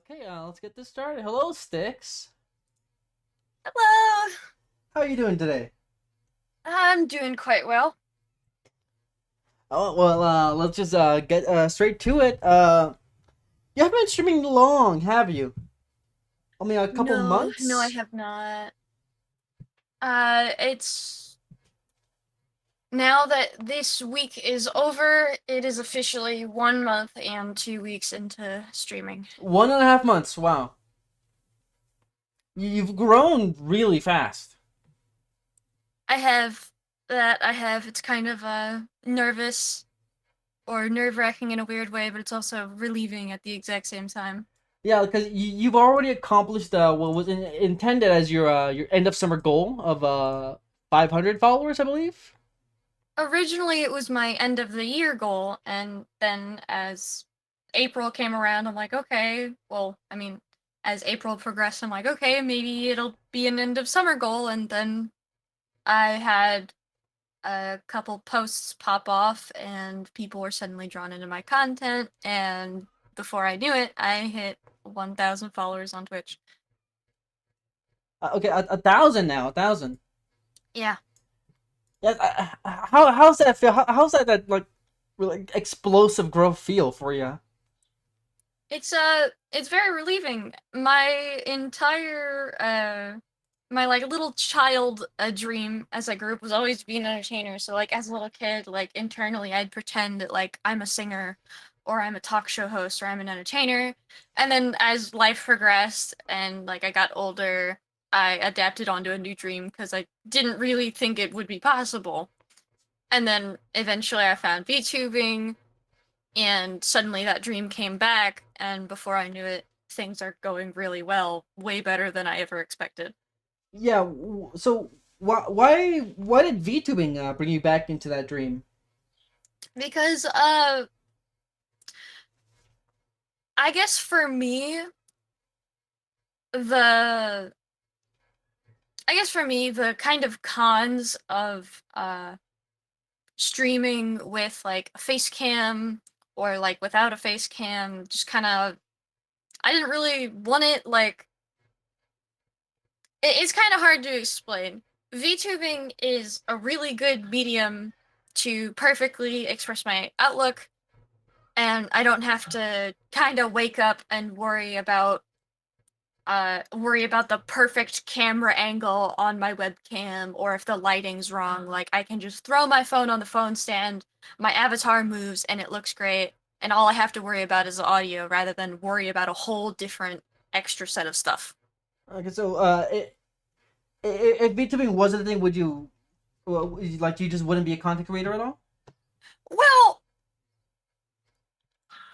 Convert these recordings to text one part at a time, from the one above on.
Okay, let's get this started. Hello, Sticks. Hello. How are you doing today? I'm doing quite well. Oh, well, let's just get straight to it. You haven't been streaming long, have you? Only a couple No, I months? have not. It's now that this week is over, it is officially 1 month and 2 weeks into streaming. 1.5 months. Wow, you've grown really fast. I have it's kind of nervous or nerve-wracking in a weird way, but it's also relieving at the exact same time. Yeah, because you've already accomplished what was intended as your end of summer goal of 500 followers, I believe. Originally, it was my end of the year goal, and then as April came around, I'm like, okay, well, I mean, as April progressed, I'm like, okay, maybe it'll be an end of summer goal, and then I had a couple posts pop off, and people were suddenly drawn into my content, and before I knew it, I hit 1,000 followers on Twitch. Okay, a thousand now, 1,000. Yeah. Yeah, how's that feel? How's that like really explosive growth feel for you? It's very relieving. My entire my like little child dream as I grew up was always to be an entertainer. So like as a little kid, like internally I'd pretend that like I'm a singer or I'm a talk show host or I'm an entertainer. And then as life progressed and like I got older, I adapted onto a new dream because I didn't really think it would be possible. And then eventually I found VTubing and suddenly that dream came back, and before I knew it, things are going really well, way better than I ever expected. Yeah. So why did VTubing bring you back into that dream? Because I guess for me, the the kind of cons of streaming with like a face cam or like without a face cam just kind of I didn't really want it. Like it's kind of hard to explain. VTubing is a really good medium to perfectly express my outlook, and I don't have to kind of wake up and worry about the perfect camera angle on my webcam or if the lighting's wrong. Like I can just throw my phone on the phone stand, my avatar moves and it looks great, and all I have to worry about is the audio rather than worry about a whole different extra set of stuff. Okay, so if VTubing wasn't a thing, would you like you just wouldn't be a content creator at all? Well,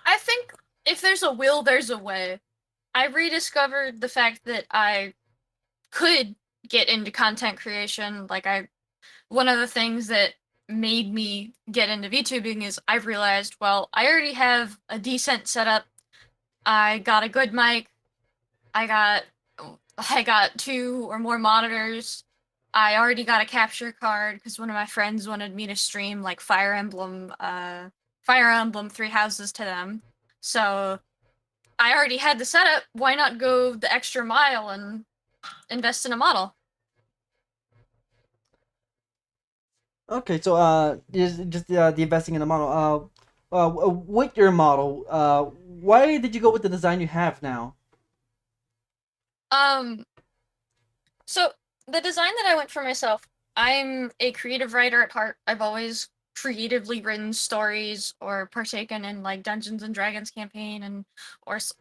I think if there's a will, there's a way. I rediscovered the fact that I could get into content creation. One of the things that made me get into VTubing is I realized, well, I already have a decent setup. I got a good mic. I got, I got two or more monitors. I already got a capture card because one of my friends wanted me to stream like Fire Emblem Three Houses to them. So I already had the setup. Why not go the extra mile and invest in a model? Okay, so just the investing in the model. With your model, why did you go with the design you have now? Um, so the design that I went for myself, I'm a creative writer at heart. I've always creatively written stories or partaken in like Dungeons and Dragons campaign and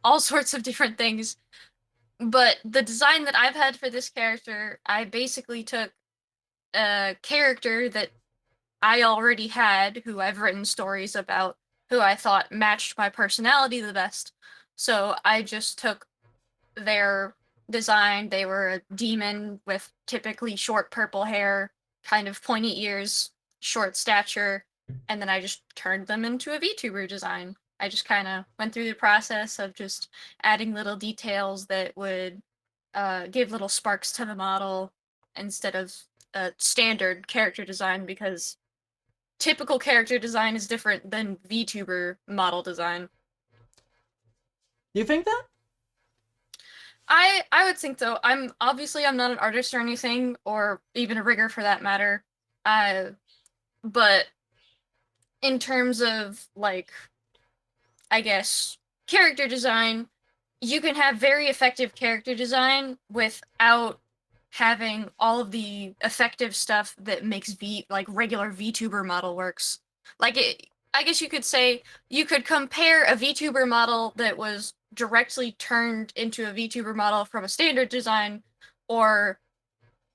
all sorts of different things. But the design that I've had for this character, I basically took a character that I already had, who I've written stories about, who I thought matched my personality the best. So I just took their design. They were a demon with typically short purple hair, kind of pointy ears, short stature, and then I just turned them into a VTuber design. I just kind of went through the process of just adding little details that would give little sparks to the model instead of a standard character design because typical character design is different than VTuber model design. Do you think that? I would think though. I'm not an artist or anything, or even a rigger for that matter. Uh, but in terms of like, I guess character design, you can have very effective character design without having all of the effective stuff that makes like regular VTuber model works. I guess you could say you could compare a VTuber model that was directly turned into a VTuber model from a standard design, or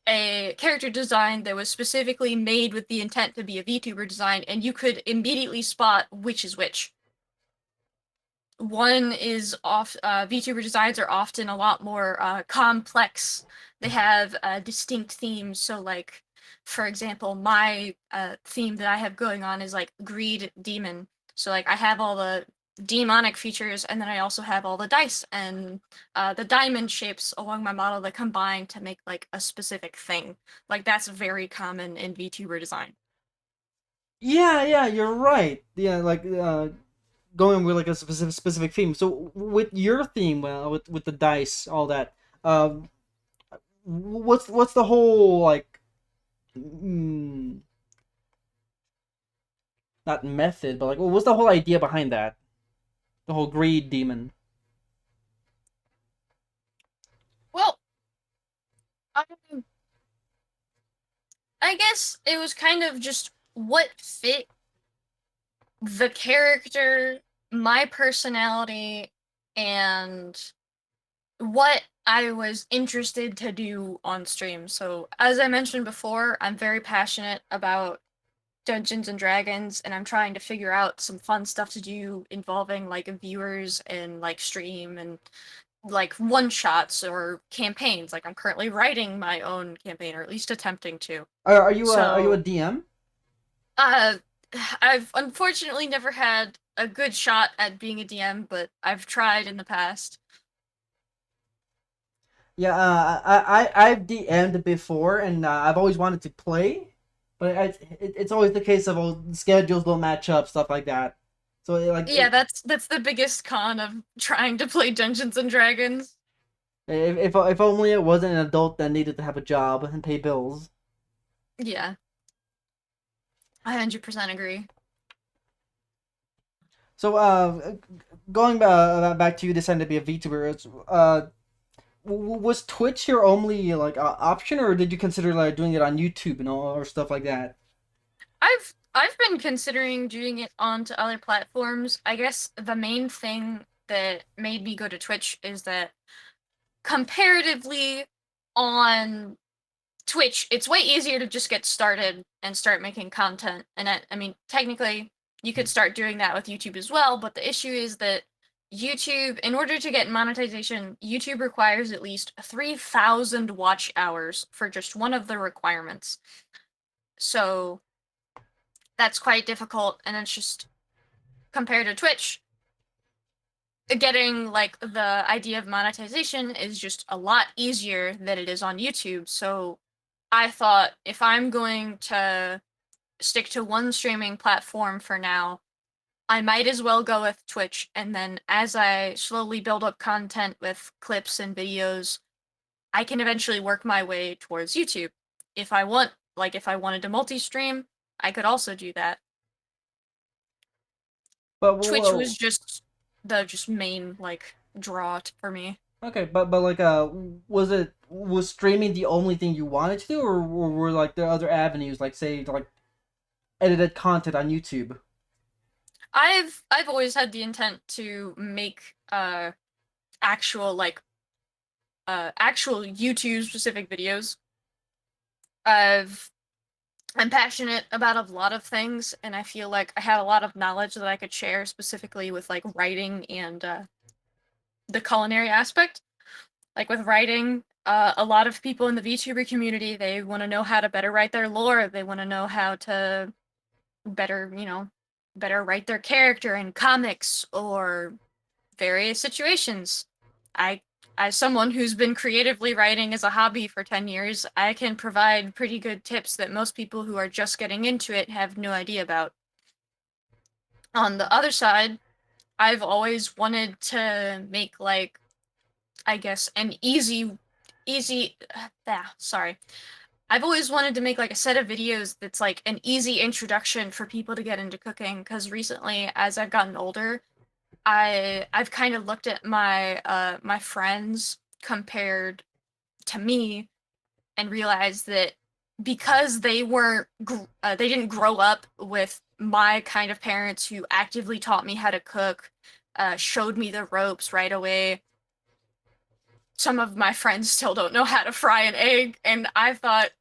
a character design that was specifically made with the intent to be a VTuber design, and you could immediately spot which is which. One is off VTuber designs are often a lot more complex. They have distinct themes. So like for example, my theme that I have going on is like greed demon. So like I have all the demonic features, and then I also have all the dice and the diamond shapes along my model that combine to make like a specific thing. Like that's very common in VTuber design. Yeah, yeah, you're right. Yeah, like going with like a specific theme. So with your theme, with the dice, all that, um, what's the whole like, mm, not method, but like, what's the whole idea behind that? The whole greed demon. Well, um, I guess it was kind of just what fit the character, my personality, and what I was interested to do on stream. So, as I mentioned before, I'm very passionate about Dungeons and Dragons, and I'm trying to figure out some fun stuff to do involving like viewers and like stream and like one shots or campaigns. Like I'm currently writing my own campaign, or at least attempting to. Are you a So, DM? uh, I've unfortunately never had a good shot at being a DM, but I've tried in the past. Yeah, I've DM'd before, and I've always wanted to play, but it's always the case of, oh, schedules don't match up, stuff like that. So Yeah, that's the biggest con of trying to play Dungeons and Dragons. if only it wasn't an adult that needed to have a job and pay bills. Yeah, I 100% agree. So going back to you deciding to be a VTuber, was Twitch your only like option, or did you consider like doing it on YouTube and all or stuff like that? I've been considering doing it onto other platforms. I guess the main thing that made me go to Twitch is that comparatively on Twitch, it's way easier to just get started and start making content. And I mean, technically, you could start doing that with YouTube as well, but the issue is that YouTube, in order to get monetization, YouTube requires at least 3,000 watch hours for just one of the requirements. So that's quite difficult, and it's just compared to Twitch, getting like the idea of monetization is just a lot easier than it is on YouTube. So I thought if I'm going to stick to one streaming platform for now, I might as well go with Twitch. And then as I slowly build up content with clips and videos, I can eventually work my way towards YouTube. If I want, like if I wanted to multi-stream, I could also do that. But Twitch was whoa, just the just main like draw for me. okay, but like was streaming the only thing you wanted to do, or were like there other avenues, like say like edited content on YouTube? I've always had the intent to make actual like actual YouTube specific videos. I've I'm passionate about a lot of things, and I feel like I have a lot of knowledge that I could share specifically with like writing and the culinary aspect. Like with writing, a lot of people in the VTuber community, they want to know how to better write their lore. They want to know how to better, better write their character in comics or various situations. I, as someone who's been creatively writing as a hobby for 10 years, I can provide pretty good tips that most people who are just getting into it have no idea about. On the other side, I've always wanted to make like I guess, an easy. Sorry. I've always wanted to make like a set of videos that's like an easy introduction for people to get into cooking because recently, as I've gotten older, I've kind of looked at my friends compared to me and realized that because they didn't grow up with my kind of parents who actively taught me how to cook, showed me the ropes right away. Some of my friends still don't know how to fry an egg, and I thought,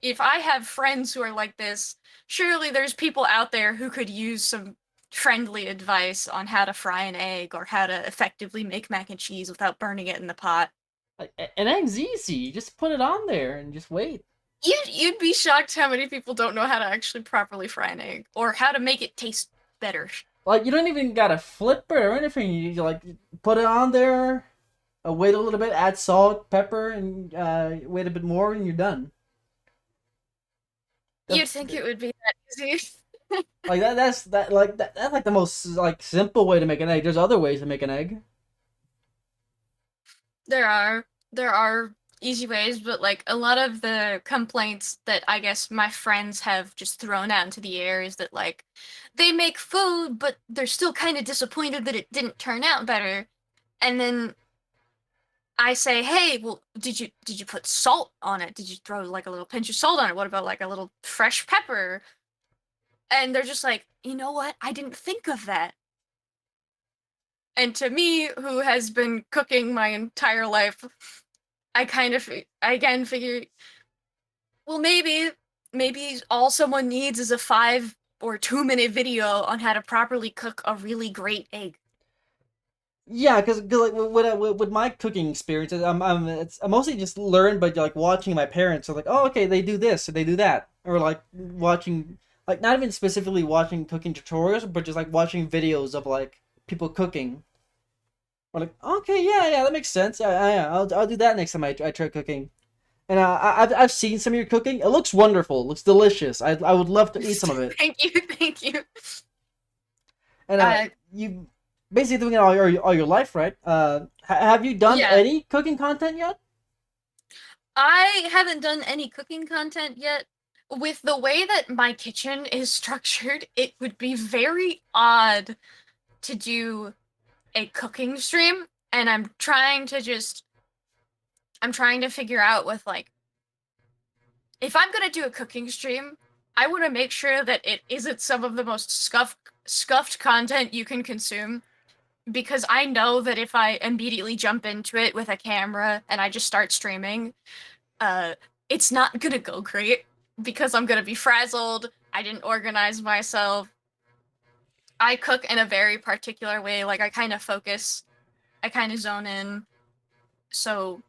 if I have friends who are like this, surely there's people out there who could use some friendly advice on how to fry an egg or how to effectively make mac and cheese without burning it in the pot. Like, an egg's easy. You just put it on there and just wait. You'd be shocked how many people don't know how to actually properly fry an egg or how to make it taste better. Like, you don't even gotta flip it or anything. You like put it on there, wait a little bit, add salt, pepper, and wait a bit more, and you're done. That's You'd think it would be that easy. like that. That's like the most like simple way to make an egg. There's other ways to make an egg. There are easy ways, but like a lot of the complaints that I guess my friends have just thrown out into the air is that like they make food, but they're still kind of disappointed that it didn't turn out better. And then I say, "Hey, well, did you put salt on it? Did you throw like a little pinch of salt on it? What about like a little fresh pepper?" And they're just like, "You know what? I didn't think of that." And to me, who has been cooking my entire life, I again figure, well, maybe all someone needs is a 5 or 2 minute video on how to properly cook a really great egg. Yeah, because like with my cooking experiences, I mostly just learned by like watching my parents. So like, oh, okay, they do this, or they do that, or like watching, like not even specifically watching cooking tutorials, but just like watching videos of like people cooking. Or like, okay, yeah, that makes sense. Yeah, I'll do that next time I try cooking. And I've seen some of your cooking. It looks wonderful. It looks delicious. I would love to eat some of it. Thank you, thank you. And Uh, you basically doing it all your life, right? Have you done yeah, any cooking content yet? I haven't done any cooking content yet. With the way that my kitchen is structured, it would be very odd to do a cooking stream, and I'm trying to figure out with like, if I'm gonna do a cooking stream, I want to make sure that it isn't some of the most scuffed content you can consume, because I know that if I immediately jump into it with a camera and I just start streaming, uh, it's not gonna go great because I'm gonna be frazzled. I didn't organize myself. I cook in a very particular way. Like I kind of focus, I kind of zone in. So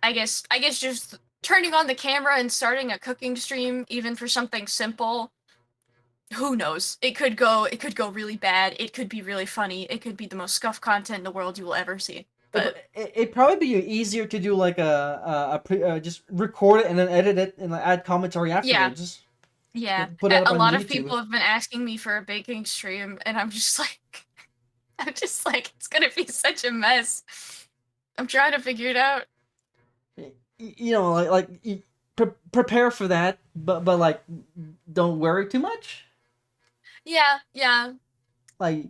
I guess just turning on the camera and starting a cooking stream, even for something simple, who knows? It could go really bad. It could be really funny. It could be the most scuffed content in the world you will ever see. But It'd probably be easier to do like just record it and then edit it and like, add commentary yeah, afterwards. yeah. Put it up A on lot of YouTube. people have been asking me for a baking stream, and I'm just like, I'm just like, it's gonna be such a mess. I'm trying to figure it out. You know, prepare for that, but like don't worry too much. Yeah, yeah. Like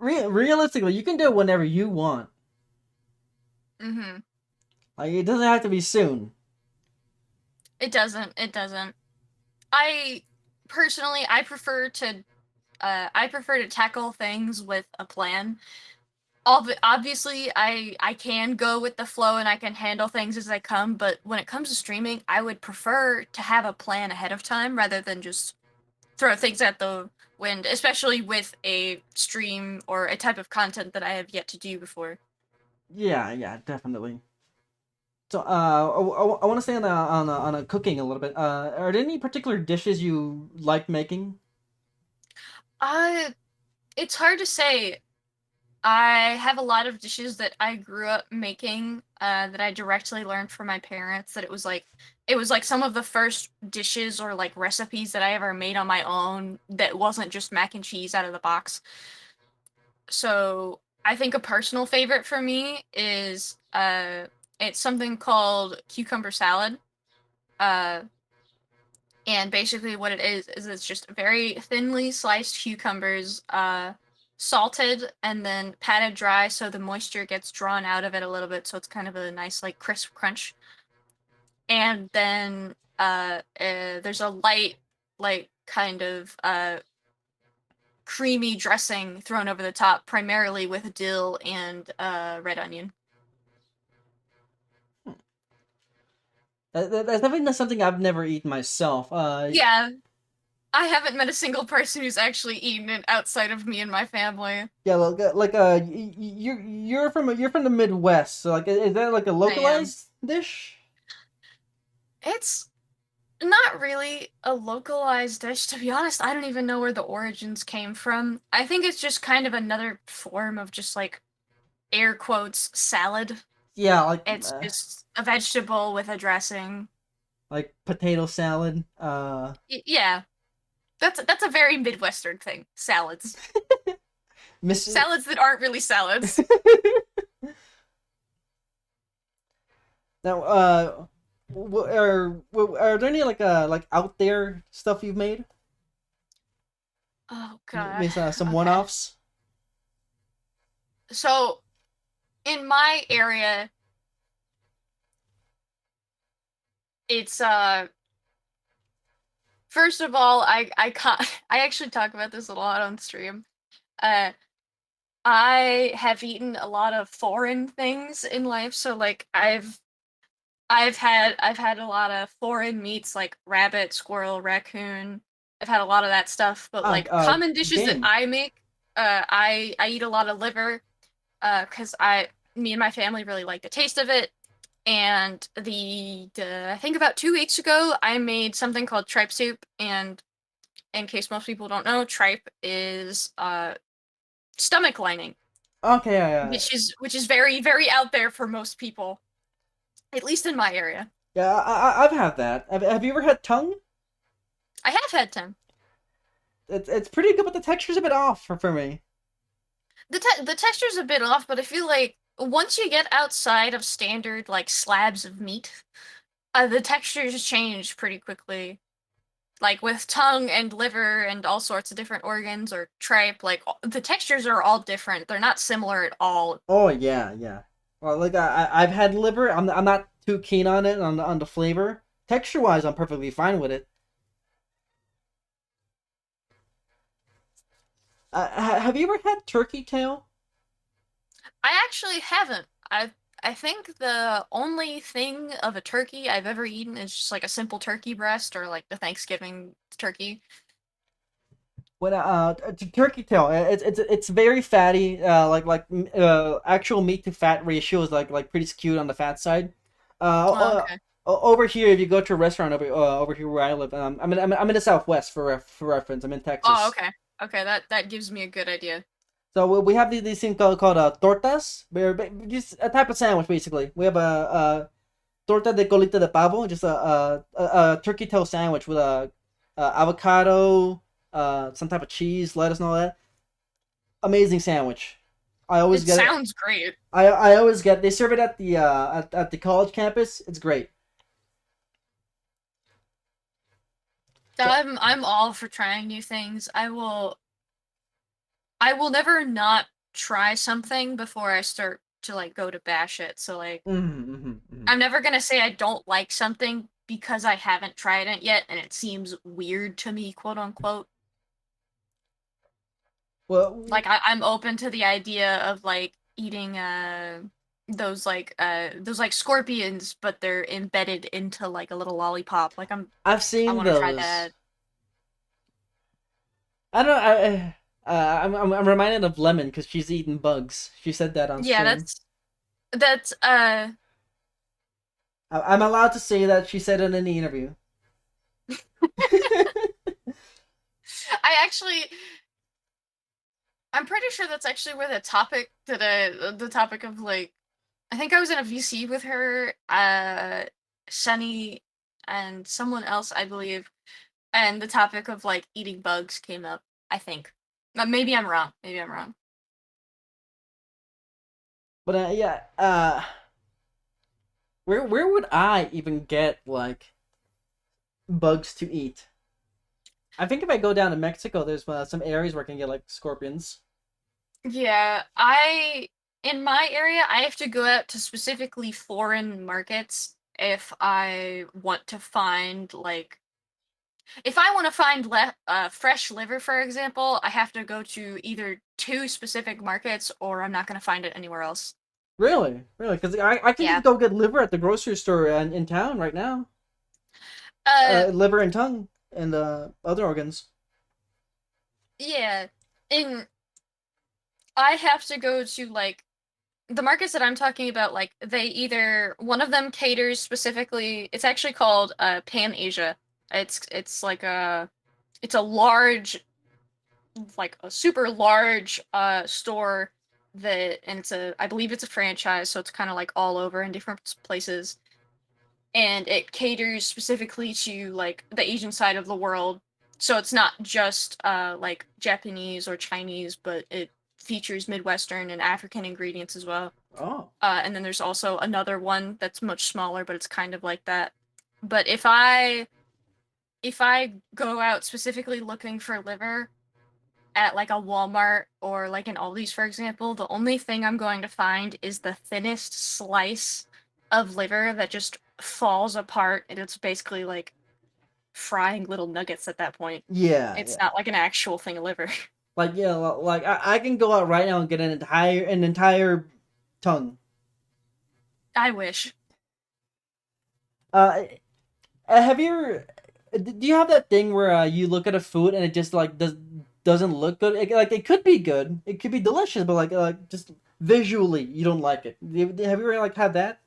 realistically, you can do it whenever you want. Mm-hmm. Like it doesn't have to be soon. It doesn't. It doesn't. I personally, I prefer to tackle things with a plan. Obviously, I can go with the flow and I can handle things as they come, but when it comes to streaming, I would prefer to have a plan ahead of time rather than just throw things at the wind, especially with a stream or a type of content that I have yet to do before. Yeah, definitely. So, I want to stay on on a cooking a little bit. Are there any particular dishes you like making? Uh, it's hard to say. I have a lot of dishes that I grew up making, that I directly learned from my parents. That it was like some of the first dishes or like recipes that I ever made on my own. That wasn't just mac and cheese out of the box. So I think a personal favorite for me is it's something called cucumber salad. Uh and basically what it is it's just very thinly sliced cucumbers, salted and then patted dry so the moisture gets drawn out of it a little bit so it's kind of a nice like crisp crunch. And then there's a light like kind of creamy dressing thrown over the top, primarily with dill and red onion. That's definitely not something I've never eaten myself. Yeah, I haven't met a single person who's actually eaten it outside of me and my family. Yeah, you're from the Midwest, so like, is that like a I am. localized dish? It's not really a localized dish, to be honest. I don't even know where the origins came from. I think it's just kind of another form of just like air quotes salad. Yeah, It's just a vegetable with a dressing. like potato salad. Yeah, that's a very Midwestern thing. Salads. Miss. Salads that aren't really salads. Now, are there any like out there stuff you've made? Oh God. Maybe some one Okay. offs. So in my area, it's first of all, I can't, I actually talk about this a lot on stream. Uh I have eaten a lot of foreign things in life, so like I've had a lot of foreign meats like rabbit, squirrel, raccoon. I've had a lot of that stuff, but Ah, like common dishes that game. I make, I eat a lot of liver, because me and my family really like the taste of it. And I think about 2 weeks ago, I made something called tripe soup. And in case most people don't know, tripe is stomach lining, Okay, yeah. which is very very out there for most people, at least in my area. Yeah, I've had that. Have you ever had tongue? I have had them. It's pretty good, but the texture's a bit off for me. The texture's a bit off, but I feel like once you get outside of standard like slabs of meat, the textures change pretty quickly. Like with tongue and liver and all sorts of different organs or tripe, like the textures are all different. They're not similar at all. Oh yeah, yeah. Well, like I've had liver. I'm not too keen on it on the flavor. Texture wise, I'm perfectly fine with it. Have you ever had turkey tail? I actually haven't. I think the only thing of a turkey I've ever eaten is just like a simple turkey breast or like the Thanksgiving turkey. When turkey tail, it's very fatty. Actual meat to fat ratio is like pretty skewed on the fat side. Oh, okay. Over here, if you go to a restaurant over here where I live, I'm in the Southwest for reference. I'm in Oh, Texas. okay. Okay, that gives me a good idea. So we have these things called tortas. They're just a type of sandwich basically. We have a torta de colita de pavo, just a turkey tail sandwich with a avocado, some type of cheese, lettuce, and all that. Amazing sandwich. I always It get it. sounds great. I always get. They serve it at at the college campus. It's great. So I'm all for trying new things. I will never not try something before I start to like go to bash it. So like mhm. I'm never gonna say I don't like something because I haven't tried it yet and it seems weird to me, quote unquote. Well, Like I'm open to the idea of like eating those like scorpions, but they're embedded into like a little lollipop. Like I've I seen want to try those. that. I don't. I'm reminded of Lemon because she's eating bugs. She said that on Yeah, stream. that's I'm allowed to say that she said it in the interview. I actually I'm pretty sure that's actually where the topic of like I think I was in a VC with her, Sunny and someone else, I believe, and the topic of like eating bugs came up, I think. Maybe I'm wrong. Maybe I'm wrong. But yeah, where would I even get like bugs to eat? I think if I go down to Mexico, there's some areas where I can get like scorpions. Yeah, in my area, I have to go out to specifically foreign markets if I want to find like if I want to find fresh liver, for example, I have to go to either two specific markets or I'm not going to find it anywhere else. Really, really, because I can just Yeah. go get liver at the grocery store in town right now. Uh, Liver and tongue and other organs. yeah. In I have to go to like the markets that I'm talking about, like they either one of them caters specifically. It's actually called Pan Asia. It's like it's a large, like a super large store that, and it's a, I believe it's a franchise, so it's kind of like all over in different places, and it caters specifically to like the Asian side of the world. So it's not just like Japanese or Chinese, but it features Midwestern and African ingredients as well. Oh, And then there's also another one that's much smaller, but it's kind of like that. But if I go out specifically looking for liver at like a Walmart or like an Aldi's, for example, the only thing I'm going to find is the thinnest slice of liver that just falls apart, and it's basically like frying little nuggets at that point. yeah, It's yeah. not like an actual thing of liver. Like yeah, like I can go out right now and get an entire tongue. I wish. Uh, have you ever? Do you have that thing where you look at a food and it just like doesn't look good? Like it could be good, it could be delicious, but like just visually you don't like it. Have you ever like had that?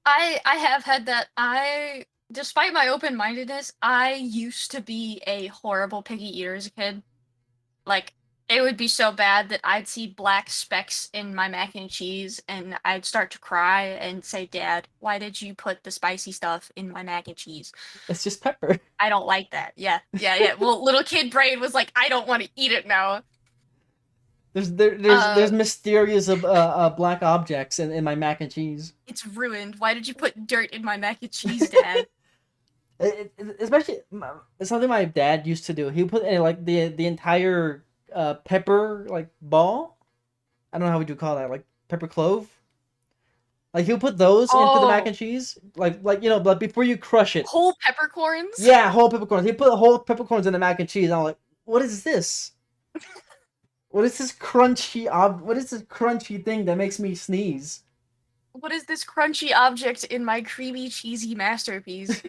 I have had that. I Despite my open-mindedness, I used to be a horrible picky eater as a kid. Like it would be so bad that I'd see black specks in my mac and cheese and I'd start to cry and say, "Dad, why did you put the spicy stuff in my mac and cheese? It's just pepper. I don't like that." Yeah, yeah, yeah. Well, little kid brain was like, "I don't want to eat it now." There's Uh, mysterious black objects in my mac and cheese. it's ruined. Why did you put dirt in my mac and cheese, Dad? Especially something my dad used to do. He put like the entire pepper like ball. I don't know how would you call that, like pepper clove. Like he'll put those into the mac Oh, and cheese, like but before you crush it. whole peppercorns? Yeah, whole peppercorns. He put whole peppercorns in the mac and cheese. I'm like, what is this? What is this crunchy What is this crunchy thing that makes me sneeze? What is this crunchy object in my creamy cheesy masterpiece?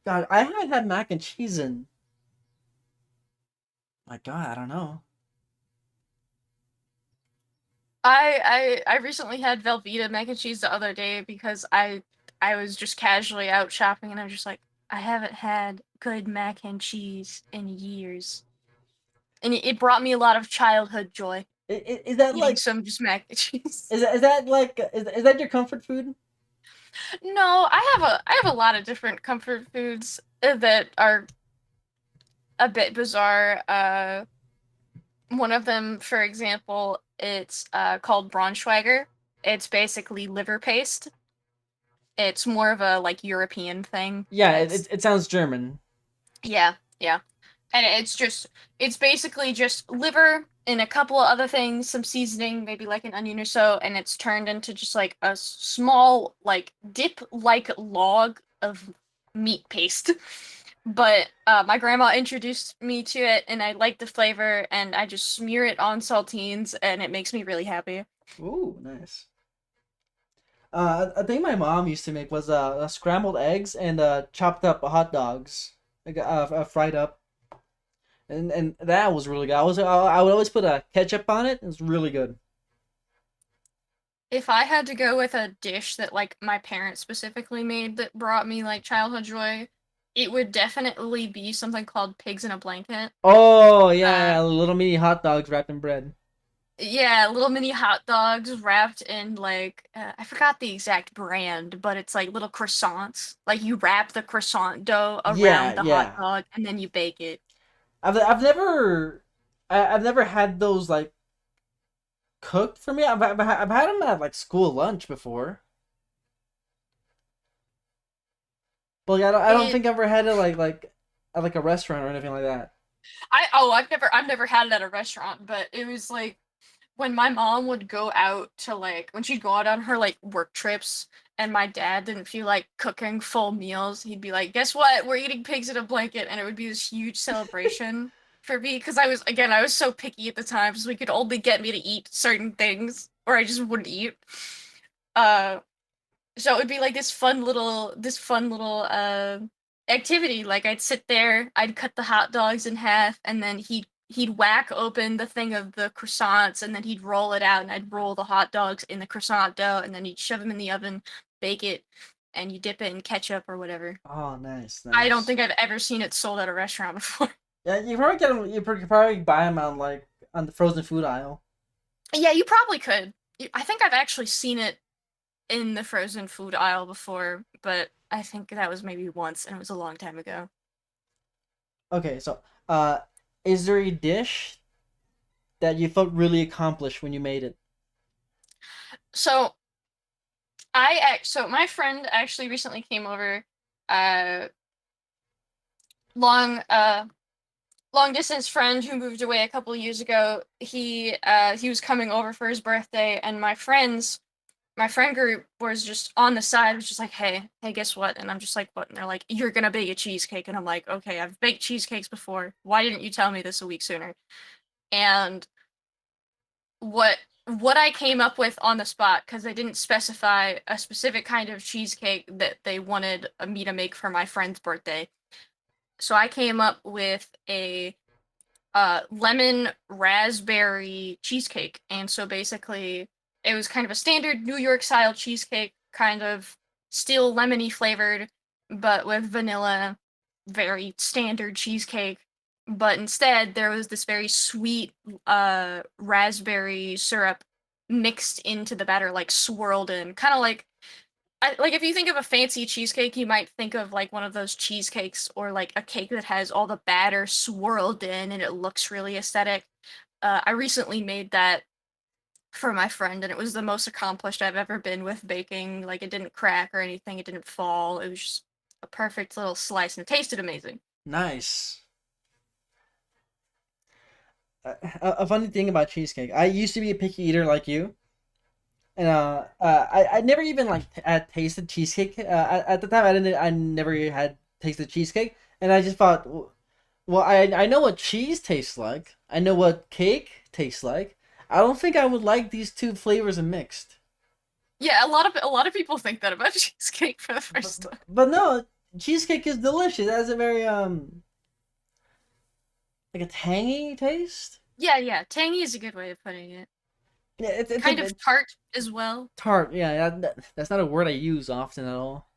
God, I haven't had mac and cheese in my God, I don't know. I recently had Velveeta mac and cheese the other day because I was just casually out shopping and I'm just like, I haven't had good mac and cheese in years. And it brought me a lot of childhood joy Is that eating like some just mac and cheese. is that like is that your comfort food? No, I have a lot of different comfort foods that are a bit bizarre. One of them, for example, it's called Braunschweiger. It's basically liver paste. It's more of a like European thing. Yeah, It's it sounds German. Yeah, yeah. And it's basically just liver and a couple of other things, some seasoning, maybe like an onion or so, and it's turned into just like a small like dip like log of meat paste. But my grandma introduced me to it and I like the flavor and I just smear it on saltines and it makes me really happy. Ooh, nice. I think my mom used to make was scrambled eggs and chopped up hot dogs, like fried up, and that was really good. I would always put a ketchup on it. It was really good. If I had to go with a dish that like my parents specifically made that brought me like childhood joy, it would definitely be something called pigs in a blanket. Oh yeah, Uh, yeah, little mini hot dogs wrapped in bread. yeah, little mini hot dogs wrapped in like I forgot the exact brand, but it's like little croissants. Like you wrap the croissant dough Yeah, around the hot yeah. dog and then you bake it. I've never had those like cooked for me. I've had them at like school lunch before, but like, I don't It think I've ever had it like at like a restaurant or anything like that. I've never had it at a restaurant, but it was like when my mom would go out to like when she'd go out on her like work trips and my dad didn't feel like cooking full meals, he'd be like, "Guess what? We're eating pigs in a blanket," and it would be this huge celebration for me because I was so picky at the time, so we could only get me to eat certain things or I just wouldn't eat. Uh, so it would be like this fun little activity. Like I'd sit there, I'd cut the hot dogs in half, and then he'd whack open the thing of the croissants, and then he'd roll it out, and I'd roll the hot dogs in the croissant dough, and then he'd shove them in the oven, bake it, and you dip it in ketchup or whatever. Oh, nice, I don't nice. think I've ever seen it sold at a restaurant before. Yeah, you probably get them. You could probably buy them on like on the frozen food aisle. Yeah, you probably could. I think I've actually seen it in the frozen food aisle before, but I think that was maybe once, and it was a long time ago. Okay, so uh, is there a dish that you felt really accomplished when you made it? So so my friend actually recently came over, uh, long long distance friend who moved away a couple years ago. He was coming over for his birthday, and my friend group was just on the side, was just like, hey, guess what? And I'm just like, what? And they're like, you're gonna bake a cheesecake, and I'm like, okay, I've baked cheesecakes before. Why didn't you tell me this a week sooner? And what I came up with on the spot because they didn't specify a specific kind of cheesecake that they wanted me to make for my friend's birthday. So I came up with a lemon raspberry cheesecake, and so basically it was kind of a standard New York style cheesecake, kind of still lemony flavored, but with vanilla, very standard cheesecake. But instead, there was this very sweet raspberry syrup mixed into the batter, like swirled in, kind of like if you think of a fancy cheesecake, you might think of like one of those cheesecakes or like a cake that has all the batter swirled in and it looks really aesthetic. I recently made that for my friend, and it was the most accomplished I've ever been with baking. Like it didn't crack or anything, it didn't fall. It was just a perfect little slice, and it tasted amazing. Nice. A funny thing about cheesecake, I used to be a picky eater like you, and I never even like had tasted cheesecake. At the time, I never had tasted cheesecake, and I just thought, well, I know what cheese tastes like. I know what cake tastes like. I don't think I would like these two flavors mixed. Yeah, a lot of people think that about cheesecake for the first time. But no, cheesecake is delicious. It has a very like a tangy taste. Yeah, yeah, tangy is a good way of putting it. Yeah, Kind of it's tart as well. tart. Yeah, that's not a word I use often at all.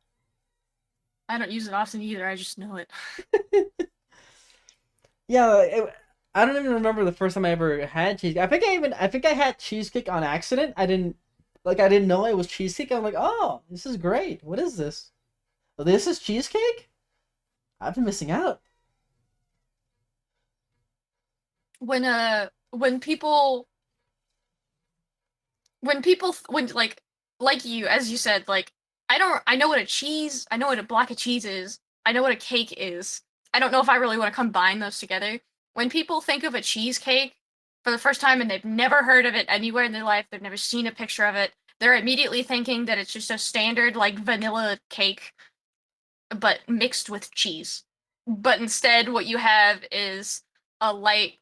I don't use it often either. I just know it. Yeah, I don't even remember the first time I ever had cheesecake. I think I had cheesecake on accident. I didn't know it was cheesecake. I'm like, oh, this is great. What is this? Oh, this is cheesecake? I've been missing out. When people when like you as you said like I know what a cheese I know what a block of cheese is. I know what a cake is. I don't know if I really want to combine those together. When people think of a cheesecake for the first time and they've never heard of it anywhere in their life, they've never seen a picture of it, they're immediately thinking that it's just a standard like vanilla cake but mixed with cheese. But instead, what you have is a light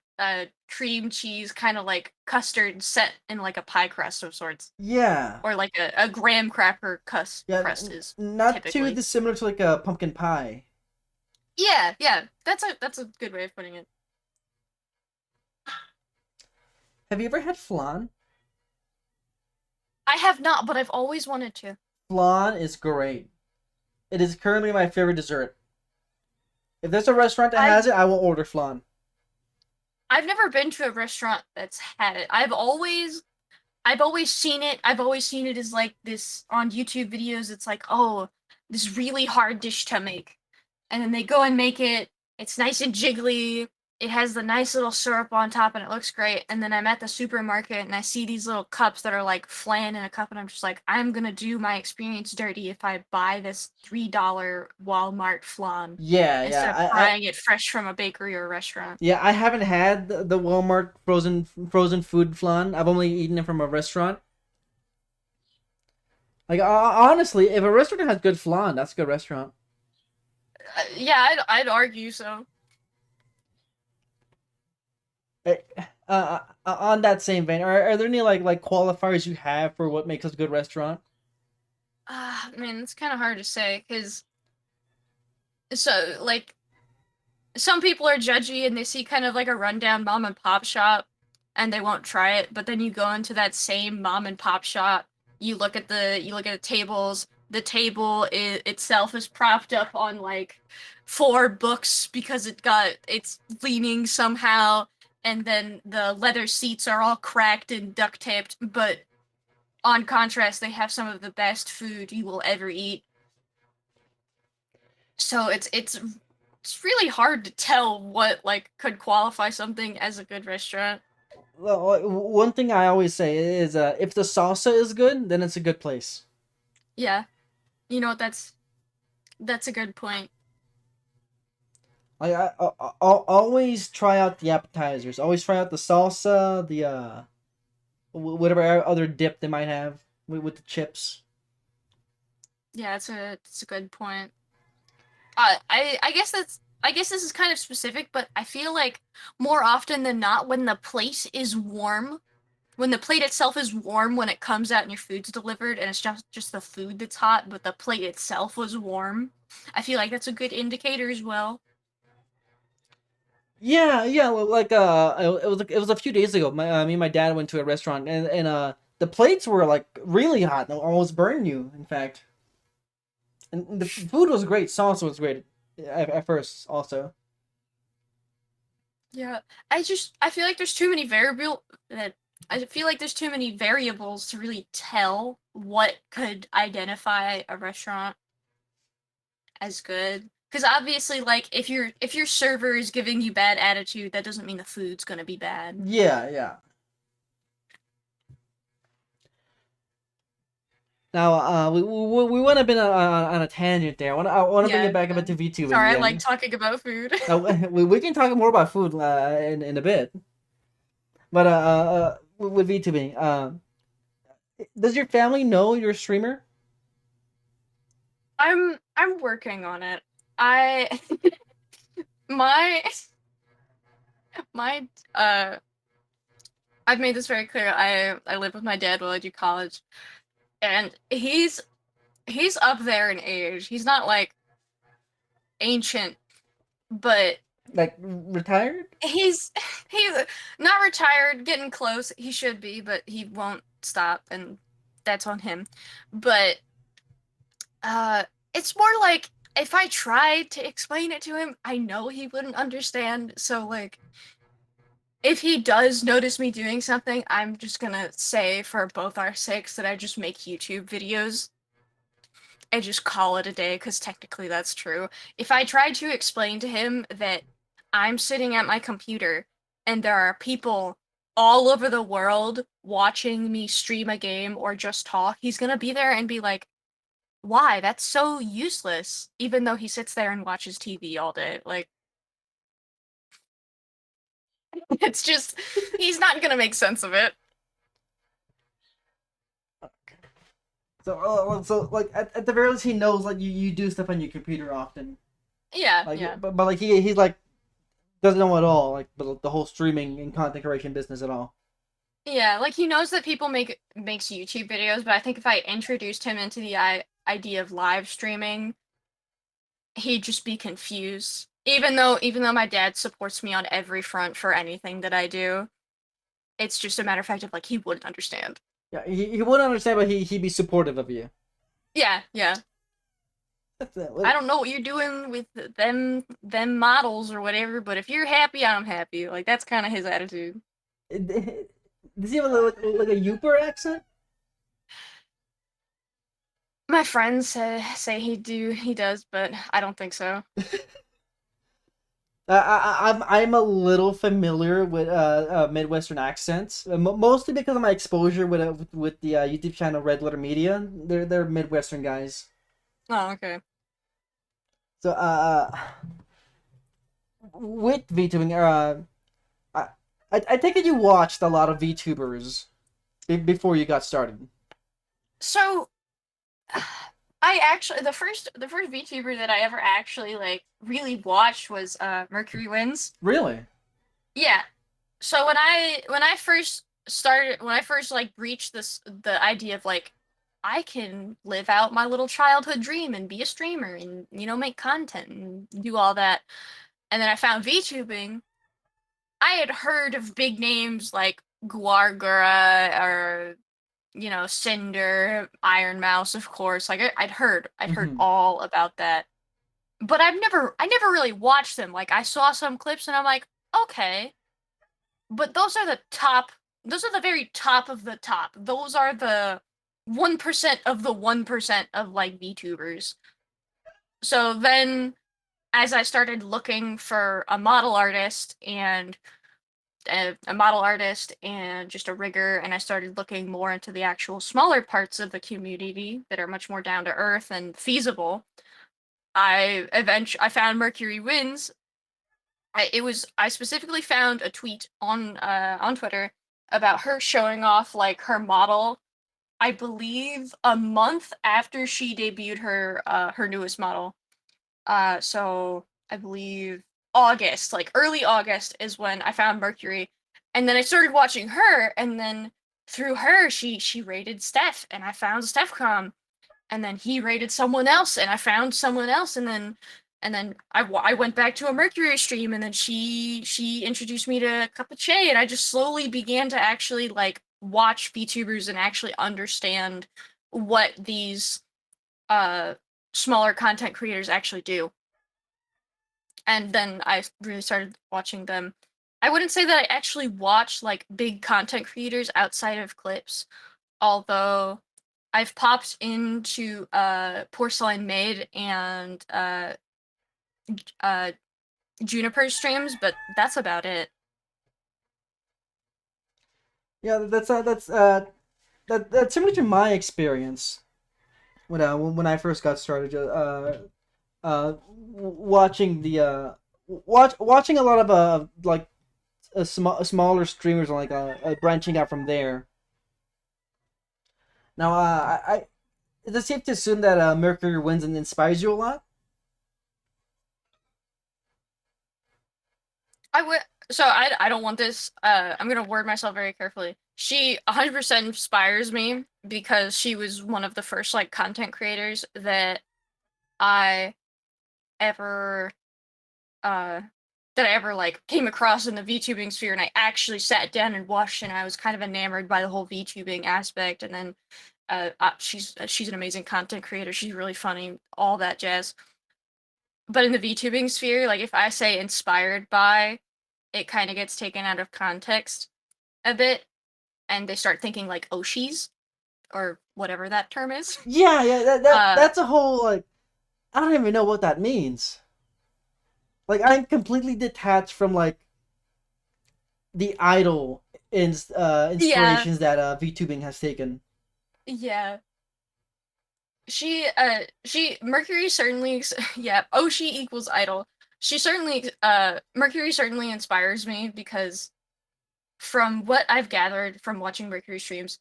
cream cheese, kind of like custard set in like a pie crust of sorts, Yeah, or like a graham cracker yeah, crust is not too typically. dissimilar to like a pumpkin pie. Yeah, yeah, that's a good way of putting it. Have you ever had flan? I have not, but I've always wanted to. Flan is great. It is currently my favorite dessert. If there's a restaurant that I has it, I will order flan. I've never been to a restaurant that's had it. I've always seen it. I've always seen it as like this on YouTube videos. It's like, oh, this really hard dish to make. And then they go and make it. It's nice and jiggly. it has the nice little syrup on top and it looks great. And then I'm at the supermarket and I see these little cups that are like flan in a cup, and I'm just like, I'm gonna do my experience dirty if I buy this $3 Walmart flan Yeah, instead yeah. of I buying it fresh from a bakery or a restaurant. yeah, I haven't had the Walmart frozen food flan. I've only eaten it from a restaurant. Like honestly, if a restaurant has good flan, that's a good restaurant. Yeah, I'd argue so. Eh, on that same vein, are there any like qualifiers you have for what makes a good restaurant? Man, it's kind of hard to say because so like some people are judgy and they see kind of like a rundown mom and pop shop and they won't try it, but then you go into that same mom and pop shop, you look at the tables, the table itself is propped up on like four books because it's leaning somehow, and then the leather seats are all cracked and duct taped, but on contrast they have some of the best food you will ever eat. So it's really hard to tell what like could qualify something as a good restaurant. Well, one thing I always say is, if the salsa is good, then it's a good place. Yeah, you know that's a good point. Like I'll always try out the appetizers. Always try out the salsa, the whatever other dip they might have with the chips. Yeah, it's a good point. I guess this is kind of specific, but I feel like more often than not, when the plate is warm, when the plate itself is warm when it comes out and your food's delivered, and it's just the food that's hot, but the plate itself was warm, I feel like that's a good indicator as well. Yeah, yeah. Well, like it was a few days ago. Me and my dad went to a restaurant, and the plates were like really hot, and almost burned you. In fact, and the food was great. Sauce was great at first, also. Yeah, I feel like there's too many variable that I feel like there's too many variables to really tell what could identify a restaurant as good. Because obviously, like if your server is giving you bad attitude, that doesn't mean the food's gonna be bad. Yeah, yeah. Now, we want to been on a tangent there. I want to bring Yeah. it back a bit to VTubing Sorry, I like again. talking about food. We can talk more about food in a bit, but with VTubing, does your family know you're a streamer? I'm working on it. I my my I've made this very clear. I live with my dad while I do college, and he's up there in age. He's not like ancient, but Like retired? he's he's not retired, getting close. He should be, but he won't stop, and that's on him. But uh it's more like if I tried to explain it to him, I know he wouldn't understand. So like if he does notice me doing something, I'm just gonna say for both our sakes that I just make YouTube videos and just call it a day, because technically that's true. If I tried to explain to him that I'm sitting at my computer and there are people all over the world watching me stream a game or just talk, he's gonna be there and be like, why? That's so useless. Even though he sits there and watches TV all day. Like, it's just, he's not gonna make sense of it. So like at the very least, he knows like you do stuff on your computer often. Yeah, Like, yeah. but like he's like doesn't know at all like the whole streaming and content creation business at all. Yeah, like he knows that people makes YouTube videos, but I think if I introduced him into the idea of live streaming, he'd just be confused. Even though my dad supports me on every front for anything that I do, it's just a matter of fact of like he wouldn't understand. Yeah, he wouldn't understand, but he'd be supportive of you. Yeah, yeah. That's it. I don't know what you're doing with them models or whatever, but if you're happy, I'm happy. Like that's kind of his attitude. Does he have like a Youper accent? My friends say he does, but I don't think so. I'm a little familiar with Midwestern accents, mostly because of my exposure with the YouTube channel Red Letter Media. They're Midwestern guys. Oh, okay. So with VTubing, I, I take it you watched a lot of VTubers before you got started. So I actually the first VTuber that I ever actually like really watched was Mercury Winds. Really? Yeah. So when I first like reached the idea of like I can live out my little childhood dream and be a streamer and make content and do all that. And then I found VTubing. I had heard of big names like Guargura or Cinder, Iron Mouse, of course. Like I'd heard Hmm. all about that. But I never really watched them. Like I saw some clips and I'm like, okay, but those are the very top of the top. Those are the 1% of the 1% of like VTubers. So then as I started looking for a model artist and just a rigger, and I started looking more into the actual smaller parts of the community that are much more down to earth and feasible. I found Mercury Winds. I specifically found a tweet on Twitter about her showing off like her model. I believe a month after she debuted her newest model. So I believe August, like early August, is when I found Mercury, and then I started watching her, and then through her, she rated Steph, and I found StephCom, and then he rated someone else, and I found someone else, and then I went back to a Mercury stream, and then she introduced me to Capache, and I just slowly began to actually like watch VTubers and actually understand what these uh smaller content creators actually do. And then I really started watching them. I wouldn't say that I actually watch like big content creators outside of clips, although I've popped into Porcelain Maid and uh Juniper streams, but that's about it. Yeah, that's similar to my experience when I first got started. Watching the watching a lot of like smaller streamers, like branching out from there. Now, is it safe to assume that Mercury wins and inspires you a lot? I would so I don't want this. I'm gonna word myself very carefully. She 100% inspires me because she was one of the first like content creators that I ever uh like came across in the VTubing sphere, and I actually sat down and watched, and I was kind of enamored by the whole VTubing aspect. And then she's an amazing content creator. She's really funny, all that jazz. But in the VTubing sphere, like if I say inspired by, it kind of gets taken out of context a bit, and they start thinking like Oshis or whatever that term is. Yeah, yeah, Uh, that's a whole like I don't even know what that means. Like I'm completely detached from like the idol yeah, inspirations that VTubing has taken. yeah. She Mercury certainly yeah, Oshi equals idol. Mercury certainly inspires me because from what I've gathered from watching Mercury streams,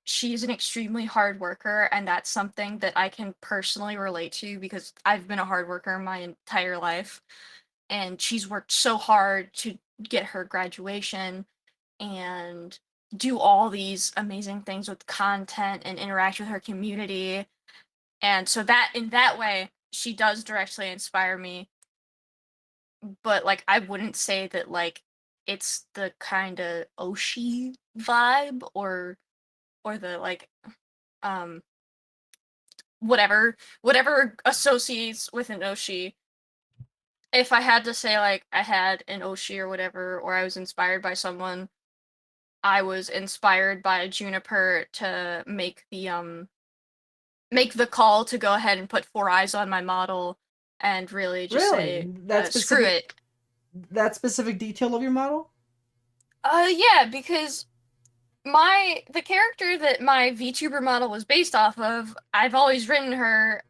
she's an extremely hard worker, and that's something that I can personally relate to because I've been a hard worker my entire life, and she's worked so hard to get her graduation and do all these amazing things with content and interact with her community. And so that in that way, she does directly inspire me, but like I wouldn't say that like it's the kind of Oshi vibe or the like um whatever associates with an Oshi. If I had to say like I had an Oshi or whatever, or I was inspired by someone, I was inspired by Juniper to make the call to go ahead and put four eyes on my model and really just Really, say that screw specific it. that specific detail of your model? Yeah, because the character that my VTuber model was based off of, I've always written her,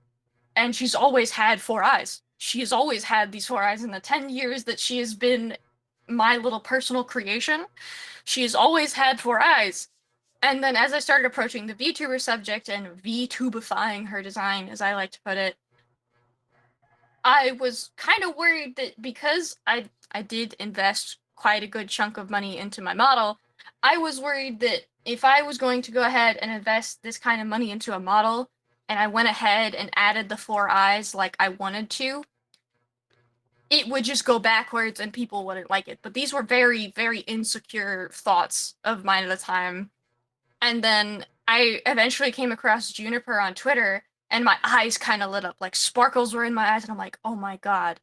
and she's always had four eyes. She has always had these four eyes in the 10 years that she has been my little personal creation. She has always had four eyes. And then as I started approaching the VTuber subject and VTubifying her design, as I like to put it, I was kind of worried that because I did invest quite a good chunk of money into my model, I was worried that if I was going to go ahead and invest this kind of money into a model and I went ahead and added the four eyes like I wanted to, it would just go backwards and people wouldn't like it. But these were very, very insecure thoughts of mine at the time. And then I eventually came across Juniper on Twitter and my eyes kind of lit up. Like sparkles were in my eyes and I'm like, "Oh my god.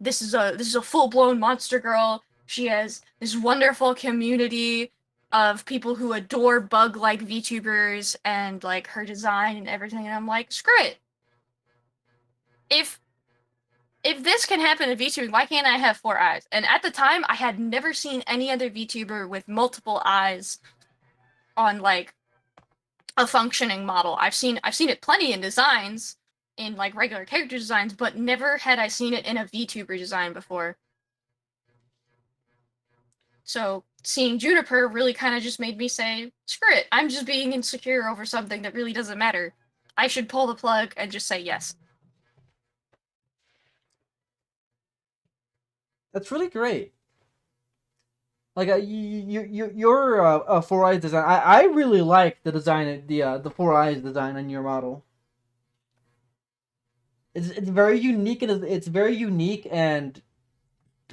This is a full-blown monster girl. She has this wonderful community of people who adore bug-like VTubers and like her design and everything." And I'm like, "Screw it. If if this can happen in VTubing, why can't I have four eyes?" And at the time, I had never seen any other VTuber with multiple eyes on like a functioning model. I've seen it plenty in designs, in like regular character designs, but never had I seen it in a VTuber design before. So seeing Juniper really kind of just made me say, screw it, I'm just being insecure over something that really doesn't matter. I should pull the plug and just say yes. That's really great. Like your four eyes design. I really like the design, the four eyes design on your model. It's very unique and it's very unique and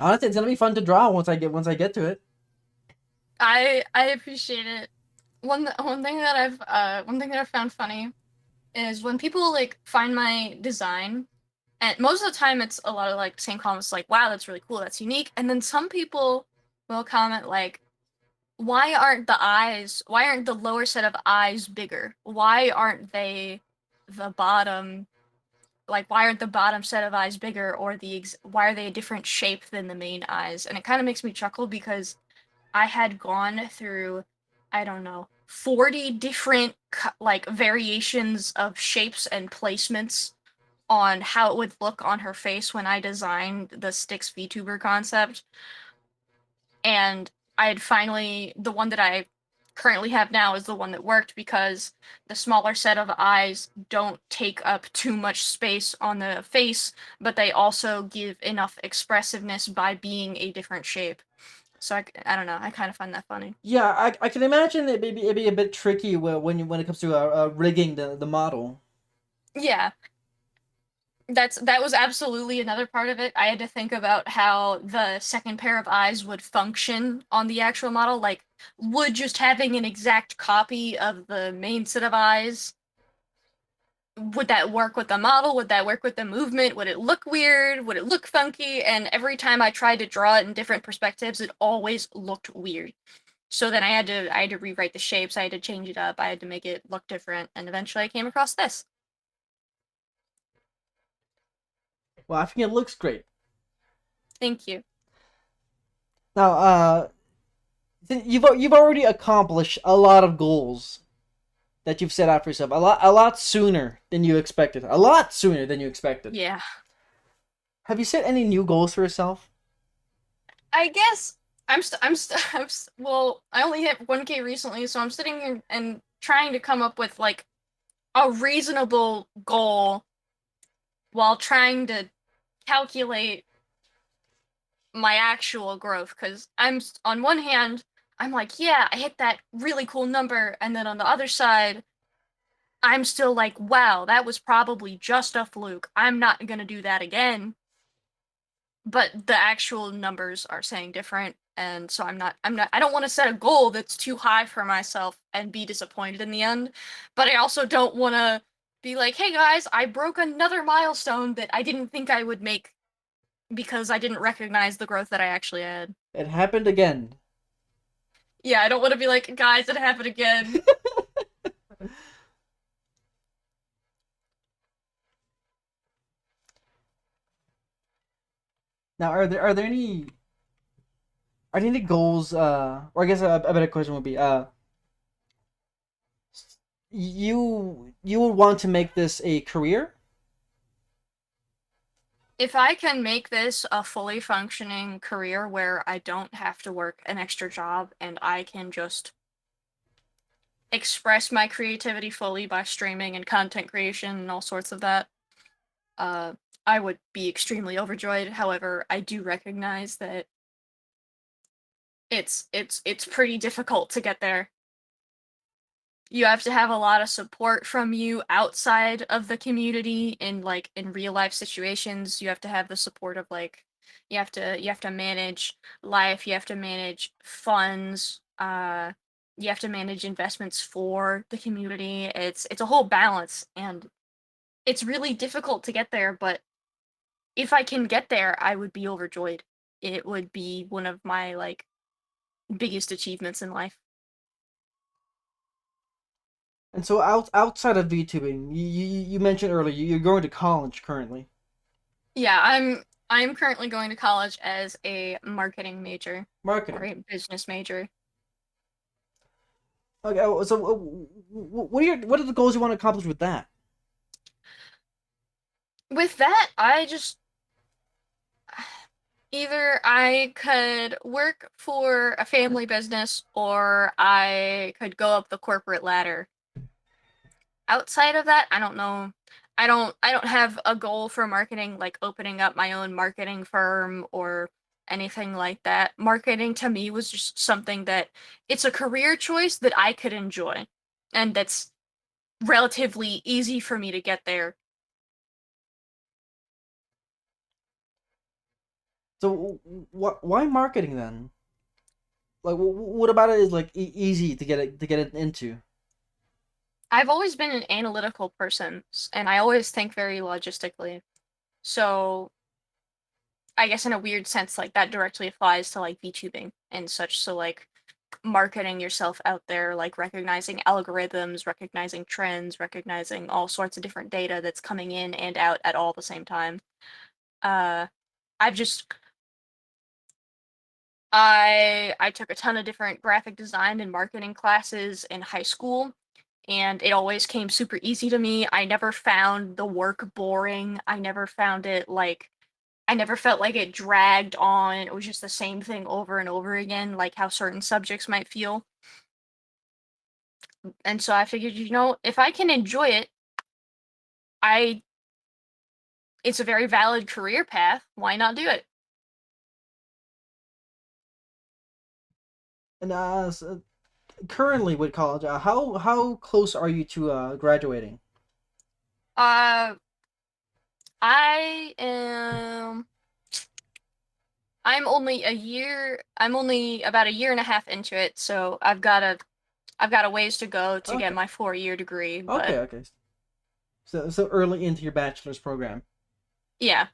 honestly, it's gonna be fun to draw once I get to it. I appreciate it. One thing that I've found funny is when people like find my design, and most of the time it's a lot of like same comments like, wow, that's really cool, that's unique. And then some people will comment like, why aren't the lower set of eyes bigger? Why aren't they the bottom, like why aren't the bottom set of eyes bigger, or why are they a different shape than the main eyes? And it kind of makes me chuckle because I had gone through, I don't know, 40 different like variations of shapes and placements on how it would look on her face when I designed the ThatStyx VTuber concept. And I had finally, the one that I currently have now is the one that worked because the smaller set of eyes don't take up too much space on the face, but they also give enough expressiveness by being a different shape. So I don't know, I kind of find that funny. Yeah, I can imagine it'd be a bit tricky when it comes to rigging the model. Yeah, that was absolutely another part of it. I had to think about how the second pair of eyes would function on the actual model. Like, would just having an exact copy of the main set of eyes, would that work with the model? Would that work with the movement? Would it look weird? Would it look funky? And every time I tried to draw it in different perspectives, it always looked weird. So then I had to rewrite the shapes. I had to change it up. I had to make it look different. And eventually, I came across this. Well, I think it looks great. Thank you. Now, you've already accomplished a lot of goals that you've set out for yourself. A lot sooner than you expected. A lot sooner than you expected. Yeah. Have you set any new goals for yourself? I guess well, I only hit 1K recently, so I'm sitting here and trying to come up with like a reasonable goal while trying to calculate my actual growth. Because on one hand, I'm like, yeah, I hit that really cool number, and then on the other side, I'm still like, wow, that was probably just a fluke. I'm not gonna do that again. But the actual numbers are saying different, and so I don't want to set a goal that's too high for myself and be disappointed in the end, but I also don't want to be like, hey guys, I broke another milestone that I didn't think I would make because I didn't recognize the growth that I actually had. It happened again. Yeah, I don't want to be like, guys, it happened again. Now, are there any goals? Or I guess a better question would be, you would want to make this a career? If I can make this a fully functioning career where I don't have to work an extra job and I can just express my creativity fully by streaming and content creation and all sorts of that, uh, I would be extremely overjoyed. However, I do recognize that it's pretty difficult to get there. You have to have a lot of support from you outside of the community in like in real life situations. You have to have the support of like you have to manage life, you have to manage funds, you have to manage investments for the community. It's a whole balance and it's really difficult to get there, but if I can get there, I would be overjoyed. It would be one of my like biggest achievements in life. And so outside of VTubing, you mentioned earlier you're going to college currently. Yeah, I'm currently going to college as a marketing major or Marketing. a business major. Okay, so what are the goals you want to accomplish with that? With that, I just either I could work for a family business or I could go up the corporate ladder. Outside of that, I don't know. I don't have a goal for marketing like opening up my own marketing firm or anything like that. Marketing to me was just something that it's a career choice that I could enjoy and that's relatively easy for me to get there. So why marketing then? Like, what about it is like easy to get it into? I've always been an analytical person and I always think very logistically. So I guess in a weird sense, like that directly applies to like VTubing and such. So like marketing yourself out there, like recognizing algorithms, recognizing trends, recognizing all sorts of different data that's coming in and out at all the same time. Uh, I've just I took a ton of different graphic design and marketing classes in high school, and it always came super easy to me. I never found the work boring. I never found it like I never felt like it dragged on. It was just the same thing over and over again, like how certain subjects might feel. And so I figured, if I can enjoy it, I it's a very valid career path. Why not do it? And currently with college, how close are you to graduating? Uh, I am. I'm only about a year and a half into it, so I've got a ways to go to get Okay, my 4-year degree. okay, But okay. So early into your bachelor's program. yeah,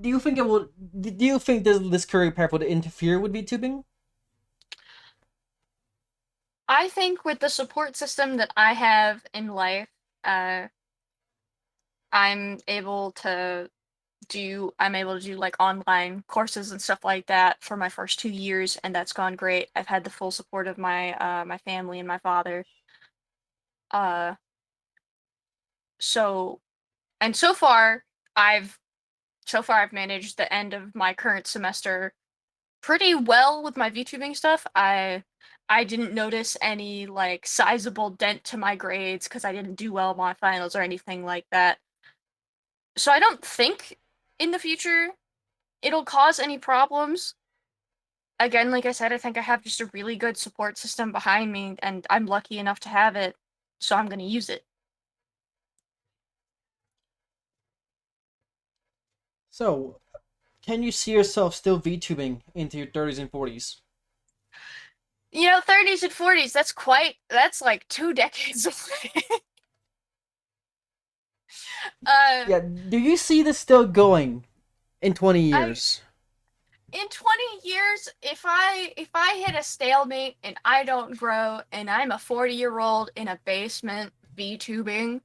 Do you think it will? Do you think this career path would interfere with VTubing? I think with the support system that I have in life, uh, I'm able to do like online courses and stuff like that for my first 2 years, and that's gone great. I've had the full support of my family and my father. Uh, so and I've so far I've managed the end of my current semester pretty well with my VTubing stuff. I didn't notice any like sizable dent to my grades because I didn't do well in my finals or anything like that. So I don't think in the future it'll cause any problems. Again, like I said, I think I have just a really good support system behind me, and I'm lucky enough to have it, so I'm gonna use it. So, can you see yourself still VTubing into your 30s and 40s? 30s and 40s, that's like 2 decades away. uh, Yeah. Do you see this still going in 20 I years? in 20 years, if I hit a stalemate and I don't grow and I'm a 40-year-old in a basement, VTubing,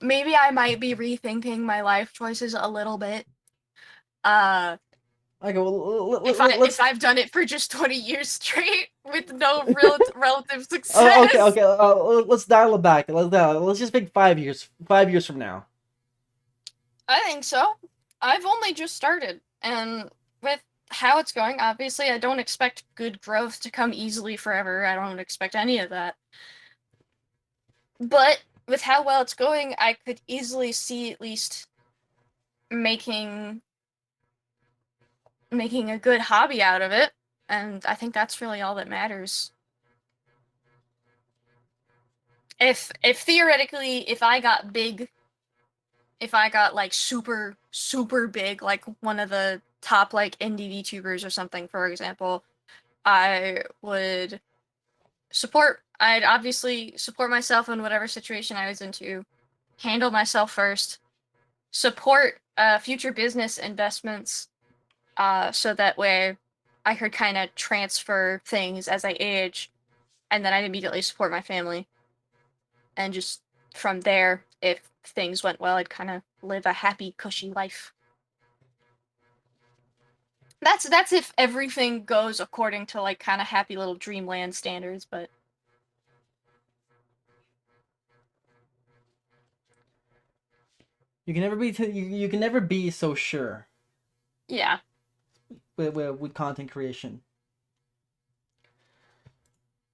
maybe I might be rethinking my life choices a little bit. Uh, Okay, well, if let's. I've done it for just 20 years straight with no real relative Oh, okay, success. okay. Let's dial it back. Let's just pick 5 years. 5 years from now. I think so. I've only just started, and with how it's going, obviously, I don't expect good growth to come easily forever. I don't expect any of that. But with how well it's going, I could easily see at least making making a good hobby out of it, and I think that's really all that matters. If theoretically, if I got like super super big, like one of the top like indie VTubers or something, for example, I would I'd obviously support myself in whatever situation I was into, handle myself first, support future business investments, so that way I could kind of transfer things as I age, and then I'd immediately support my family. And just from there, if things went well, I'd kind of live a happy, cushy life. That's if everything goes according to like kind of happy little dreamland standards, but You can never be so sure yeah. with content creation.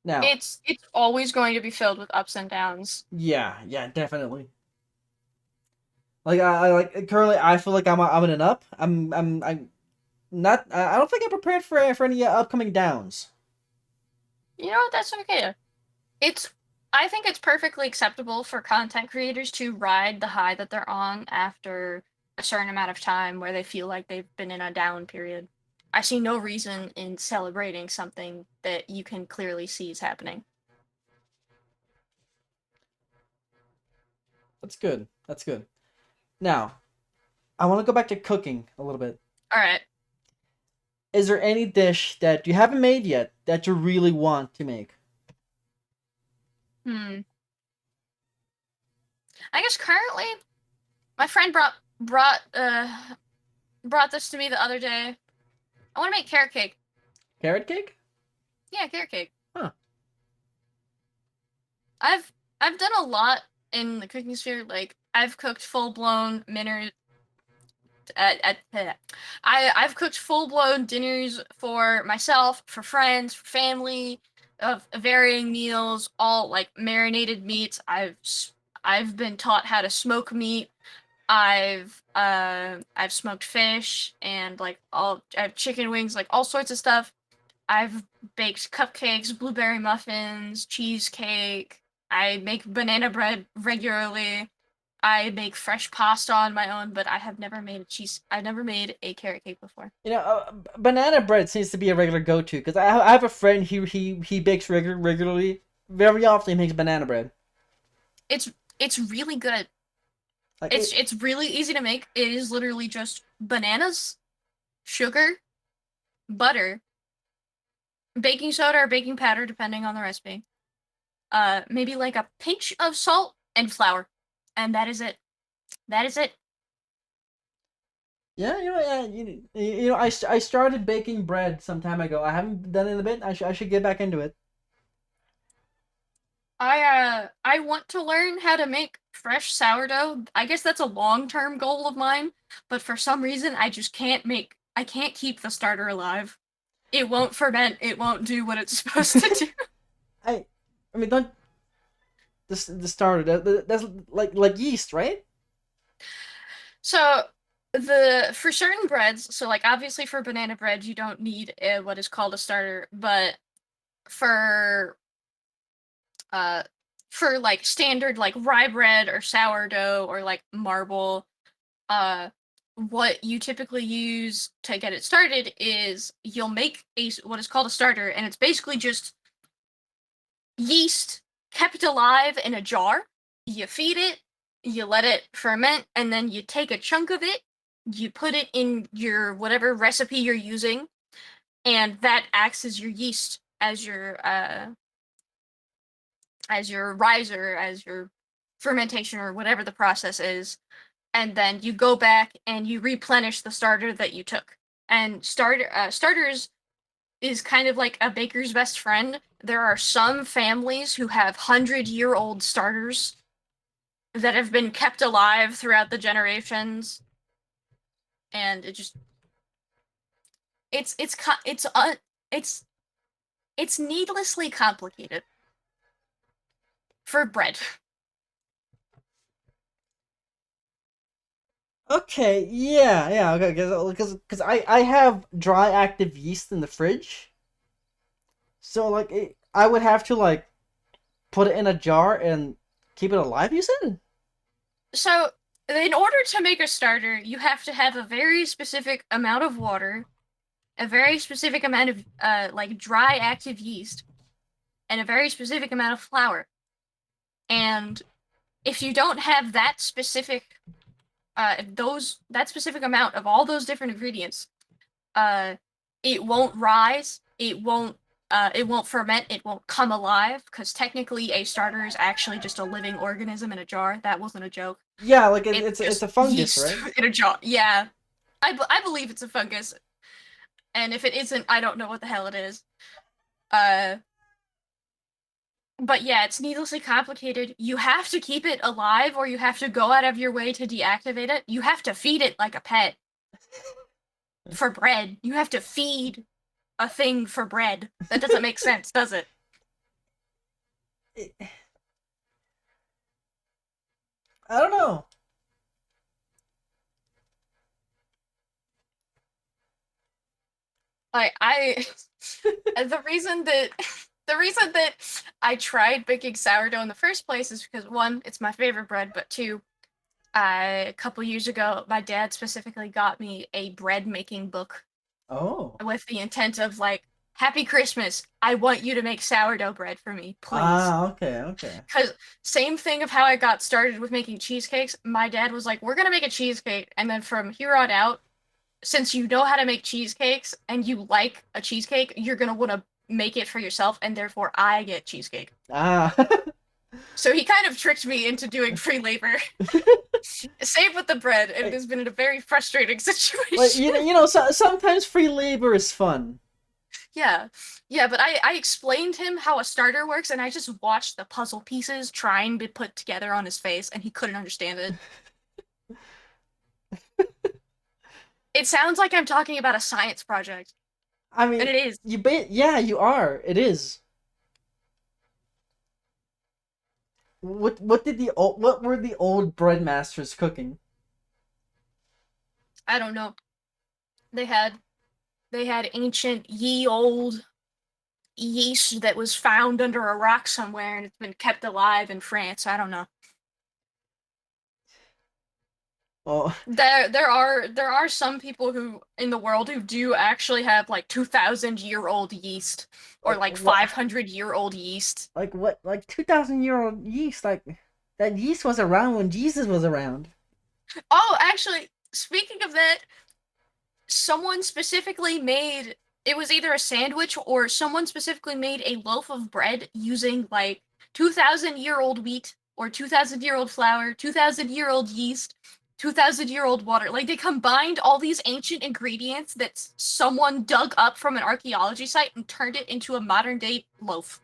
Now, It's always going to be filled with ups and downs. yeah, yeah, definitely. Like I like currently, I feel like I'm in an up. I'm not. I don't think I'm prepared for any upcoming downs. You know what? That's okay. It's I think it's perfectly acceptable for content creators to ride the high that they're on after a certain amount of time where they feel like they've been in a down period. I see no reason in celebrating something that you can clearly see is happening. That's good. That's good. Now, I want to go back to cooking a little bit. All right. Is there any dish that you haven't made yet that you really want to make? Hmm. I guess currently my friend brought this to me the other day. I want to make carrot cake. Carrot cake? Yeah, carrot cake. Huh. I've I've done a lot in the cooking sphere. Like I've cooked full blown dinners. I've cooked full blown dinners for myself, for friends, for family, of varying meals, all like marinated meats. I've been taught how to smoke meat. I've smoked fish and like all I have chicken wings, like all sorts of stuff. I've baked cupcakes, blueberry muffins, cheesecake. I make banana bread regularly. I make fresh pasta on my own, but I have never made a cheese. I've never made a carrot cake before. Banana bread seems to be a regular go-to because I have a friend he bakes regularly. Very often he makes banana bread. It's it's really good. Like It's really easy to make. It is literally just bananas, sugar, butter, baking soda or baking powder, depending on the recipe. Maybe like a pinch of salt and flour, and that is it. That is it. yeah, I started baking bread some time ago. I haven't done it in a bit. I should get back into it. I want to learn how to make fresh sourdough. I guess that's a long-term goal of mine, but for some reason I can't keep the starter alive. It won't ferment, it won't do what it's supposed to do. I I mean, don't the starter that's like yeast, right? So the for certain breads, so like obviously for banana bread you don't need what is called a starter, but for uh like standard like rye bread or sourdough or like marble, uh what you typically use to get it started is you'll make a what is called a starter, and it's basically just yeast kept alive in a jar. You feed it, you let it ferment, and then you take a chunk of it, you put it in your whatever recipe you're using, and that acts as your yeast, as your riser, as your fermentation or whatever the process is, and then you go back and you replenish the starter that you took. And starters is kind of like a baker's best friend. There are some families who have 100-year-old starters that have been kept alive throughout the generations, and it's it's it's it's it's needlessly complicated for bread. Okay, yeah, okay, because I have dry active yeast in the fridge, so like I would have to like put it in a jar and keep it alive. You said? So, in order to make a starter, you have to have a very specific amount of water, a very specific amount of like dry active yeast, and a very specific amount of flour. And if you don't have that specific that specific amount of all those different ingredients, uh, it won't rise, it won't ferment, it won't come alive, because technically a starter is actually just a living organism in a jar. That wasn't a joke. Yeah, like It's it's just a fungus, yeast right? in a jar. Yeah, I believe it's a fungus, and if it isn't, I don't know what the hell it is. Uh, but yeah, it's needlessly complicated. You have to keep it alive, or you have to go out of your way to deactivate it. You have to feed it like a pet for bread. You have to feed a thing for bread. That doesn't make sense, does it? I don't know. Like I the reason that the reason that I tried baking sourdough in the first place is because one, it's my favorite bread, but two, a couple years ago, my dad specifically got me a bread making book Oh. with the intent of like, Happy Christmas. I want you to make sourdough bread for me, please. Ah, okay, okay. Because same thing of how I got started with making cheesecakes. My dad was like, "We're gonna make a cheesecake," and then from here on out, since you know how to make cheesecakes and you like a cheesecake, you're gonna want to make it for yourself, and therefore I get cheesecake. Ah. So he kind of tricked me into doing free labor. Same with the bread. It Like, has been a very frustrating like situation. sometimes free labor is fun. Yeah. Yeah, but I explained him how a starter works, and I just watched the puzzle pieces trying to put together on his face, and he couldn't understand it. It sounds like I'm talking about a science project, I and mean, it is. yeah, you are. It is. What were the old bread masters cooking? I don't know. They had they had ancient ye old yeast that was found under a rock somewhere, and it's been kept alive in France. I don't know. Oh, There are some people who in the world who do actually have like 2,000-year-old yeast or like like what? 500-year-old yeast. Like what? Like 2,000-year-old yeast? Like that yeast was around when Jesus was around. Oh, actually, speaking of that, someone specifically made it was either a sandwich or someone specifically made a loaf of bread using like 2,000-year-old wheat or 2,000-year-old flour, 2,000-year-old yeast, 2,000-year-old water. Like they combined all these ancient ingredients that someone dug up from an archaeology site and turned it into a modern day loaf.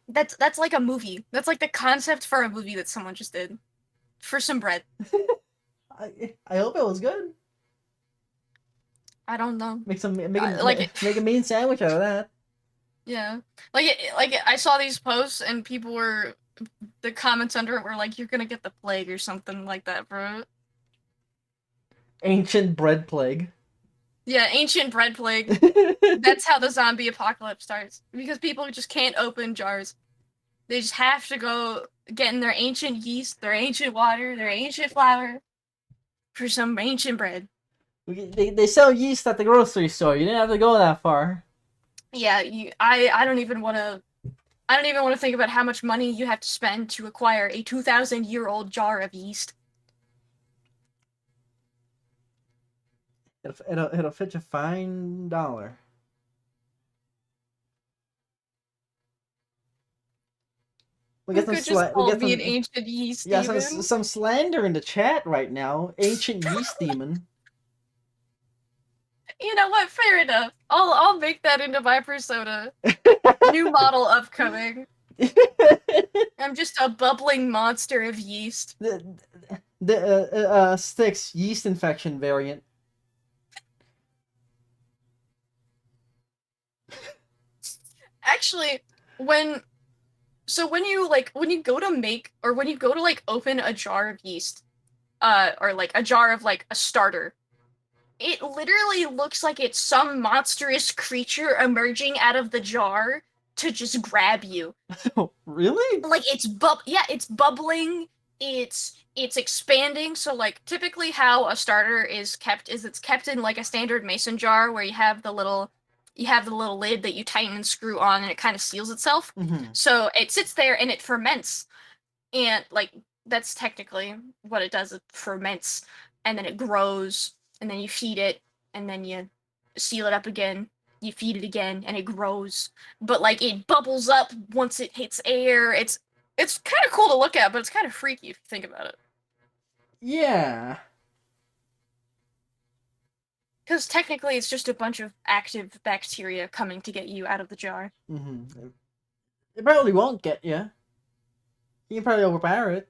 That's like a movie. That's like the concept for a movie that someone just did for some bread. I hope it was good. I don't know. Like Make a mean sandwich out of that. yeah. Like I saw these posts and people were the comments under it were like you're going to get the plague or something like that, bro. Ancient bread plague. Yeah, ancient bread plague. That's how the zombie apocalypse starts because people just can't open jars. They just have to go get in their ancient yeast, their ancient water, their ancient flour for some ancient bread. They sell yeast at the grocery store. You didn't have to go that far. Yeah, I don't even want to I don't even want to think about how much money you have to spend to acquire a 2,000-year-old jar of yeast. It'll fetch a fine dollar. We You got some could just we call got me an some ancient yeast yeah demon. some slander in the chat right now. Ancient yeast demon. You know what? Fair enough. I'll make that into my persona. New model upcoming. I'm just a bubbling monster of yeast. the Styx yeast infection variant. Actually, when when you go to make or when you go to like open a jar of yeast, or like a jar of like a starter, it literally looks like it's some monstrous creature emerging out of the jar to just grab you. Really? Like it's bubbling, it's expanding. So like typically how a starter is kept is it's kept in like a standard mason jar where you have the little lid that you tighten and screw on and it kind of seals itself. Mm-hmm. So it sits there and it ferments, and like that's technically what it does. It ferments and then it grows, and then you feed it, and then you seal it up again, you feed it again, and it grows. But like it bubbles up once it hits air. It's kind of cool to look at, but it's kind of freaky if you think about it, Yeah. because technically it's just a bunch of active bacteria coming to get you out of the jar. Mm-hmm. It probably won't get you. You can probably overpower it.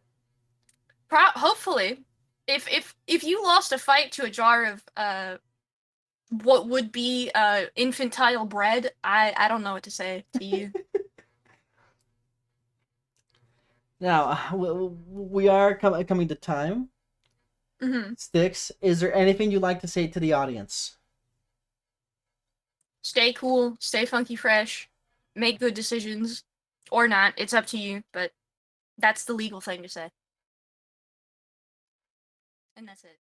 Hopefully, if you lost a fight to a jar of what would be infantile bread, I don't know what to say to you. Now we are coming to time. Mm-hmm. Styx, is there anything you'd like to say to the audience? Stay cool, stay funky fresh, make good decisions, or not. It's up to you, but that's the legal thing to say. And that's it.